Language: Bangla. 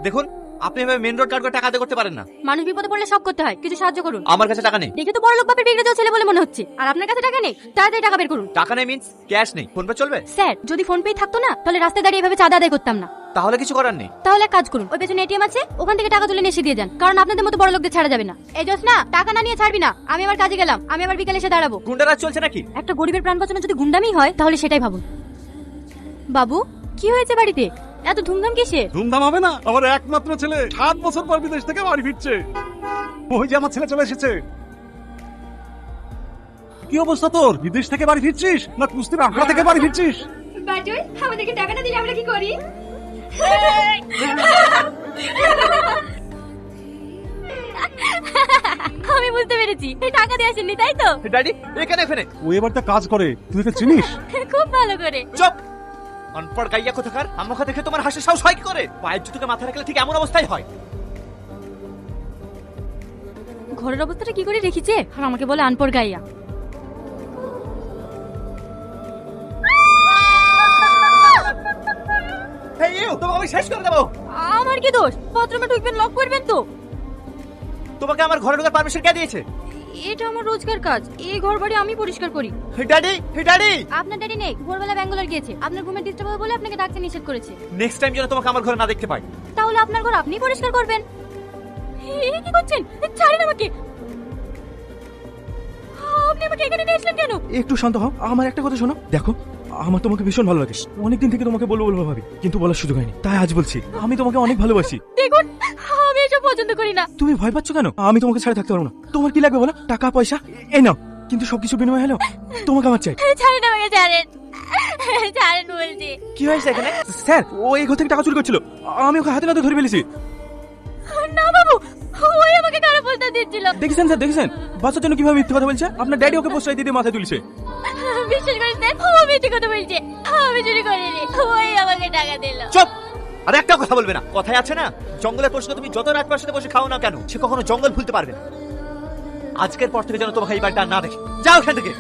দেখুন, আপনি এভাবে মেন রোড কাট করে টাকা আদায় করতে পারেন না। মানুষ বিপদে পড়লে সব করতে হয়, কিছু সাহায্য করুন। আমার কাছে টাকা নেই। দেখে তো বড় লোক বাপের বিগড়ে যাওয়া ছেলে বলে মনে হচ্ছে, আর আপনার কাছে টাকা নেই। তাড়াতাড়ি টাকা বের করুন। টাকা নেই মিন্স ক্যাশ নেই, ফোন পে চলবে? স্যার, যদি ফোন পে থাকতো না তাহলে রাস্তায় দাঁড়িয়ে এভাবে চাঁদা আদায় করতাম না। তাহলে কিছু করার নেই। তাহলে এক কাজ করুন, ওই পেছনে এটিএম আছে, ওখান থেকে টাকা তুলে নিয়ে এসে দিয়ে যান, কারণ আপনাদের মতো বড় লোকদের ছাড়া যাবে না। এই জোসনা, টাকা না নিয়ে ছাড়বি না। আমি আবার কাজে গেলাম, আমি আবার বিকেলে এসে দাঁড়াবো। গুন্ডারাজ চলছে নাকি? একটা গরিবের প্রাণ বাঁচানো যদি গুন্ডামি হয় তাহলে সেটাই ভাবুন। বাবু, কি হয়েছে বাড়িতে? এত ধুমধাম কিসের? ধুমধাম হবে না? আমার একমাত্র ছেলে 7 বছর পর বিদেশ থেকে বাড়ি ফিরছে। ওই যে আমার ছেলে চলে এসেছে। কি অবস্থা তোর? বিদেশ থেকে বাড়ি ফিরছিস না কুস্তির আখড়া থেকে বাড়ি ফিরছিস? বাজুই, আমাদেরকে টাকা না দিলে আমরা কি করি? আমি বুঝতে পেরেছি, টাকা দিয়ে আসেননি তাই তো? ড্যাডি এখানে এখানে। ও এবার তা কাজ করে, তুই একে চিনিস? খুব ভালো করে। চুপ! অনপড় গাইয়া কোথাকার, আমাকে দেখে তোমার হাসির সাহস হয় কি করে? পায়ের জুতোকে মাথায় রাখলে ঠিক এমন অবস্থাই হয়। ঘরের অবস্থাটা কি করে রেখেছে, আর আমাকে বলে আনপড় গাইয়া। এই ইউ, তোমাকে আমি শেষ করে দেবো। আমার কি দোষ? বাথরুমে ঢুকবেন, লক করবেন তো? তোমাকে আমার ঘরে ঢোকার পারমিশন কে দিয়েছে? এটা আমার রোজকার কাজ, এই ঘর বাড়ি আমি পরিষ্কার করি। Daddy, daddy! আপনার ড্যাডি নেই, ভোরবেলা ব্যাঙ্গালোর গিয়েছে। আপনার ঘুমের ডিস্টার্ব হবে বলে আপনাকে ডাকতে নিষেধ করেছে। নেক্সট টাইম যেন তোমাকে আমার ঘরে না দেখতে পাই। তাহলে আপনার ঘর আপনি পরিষ্কার করবেন। এই কি করছেন? ছাড়েন আমাকে। আপনি আমাকে এখানে নিয়ে আসলেন কেন? একটু শান্ত হও, আমার একটা কথা শোনো। দেখো, আমার তোমাকে ভীষণ ভালো লাগে, অনেকদিন থেকে তোমাকে বলবো বলবো ভাবি, কিন্তু বলার সুযোগ হয়নি, তাই আজ বলছি। আমি তোমাকে অনেক ভালোবাসি। দেখুন, আমি এসব পছন্দ করি না। তুমি ভয় পাচ্ছ কেন? আমি তোমাকে ছাড়া থাকতে পারবো না। তোমার কি লাগবে বলো? টাকা পয়সা এই নাও, কিন্তু সবকিছু বিনিময় হলো তোমাকে আমার চাই। ছাড়েন আমাকে, ছাড়েন। ছাড়েন বলছি। কি হয়েছে এখানে? স্যার, ও এই ঘর থেকে টাকা চুরি করছিল, আমি ওকে হাতে নাতে ধরে ফেলেছি। না বাবু, ওই আমাকে খারাপ বলতে দিচ্ছিল। দেখেছেন স্যার, দেখেছেন বাচ্চার জন্য কিভাবে মিথ্যে কথা বলছে? আপনার ড্যাডি ওকে পোস্টার দিয়ে মাথায় তুলছে। বিশ্বাস করেন স্যার, ও মিথ্যে কথা বলছে। আমি চুরি করিনি, ওই আমাকে টাকা দিল। চুপ! আর একটা কথা বলবে না। কথায় আছে না, জঙ্গলের পশুকে তুমি যত রাত পাশে বসে খাও না কেন, সে কখনো জঙ্গল ভুলতে পারবে না। আজকের পর থেকে যেন তোমাকে এই বাড়িটা না দেখে। যাও এখান থেকে।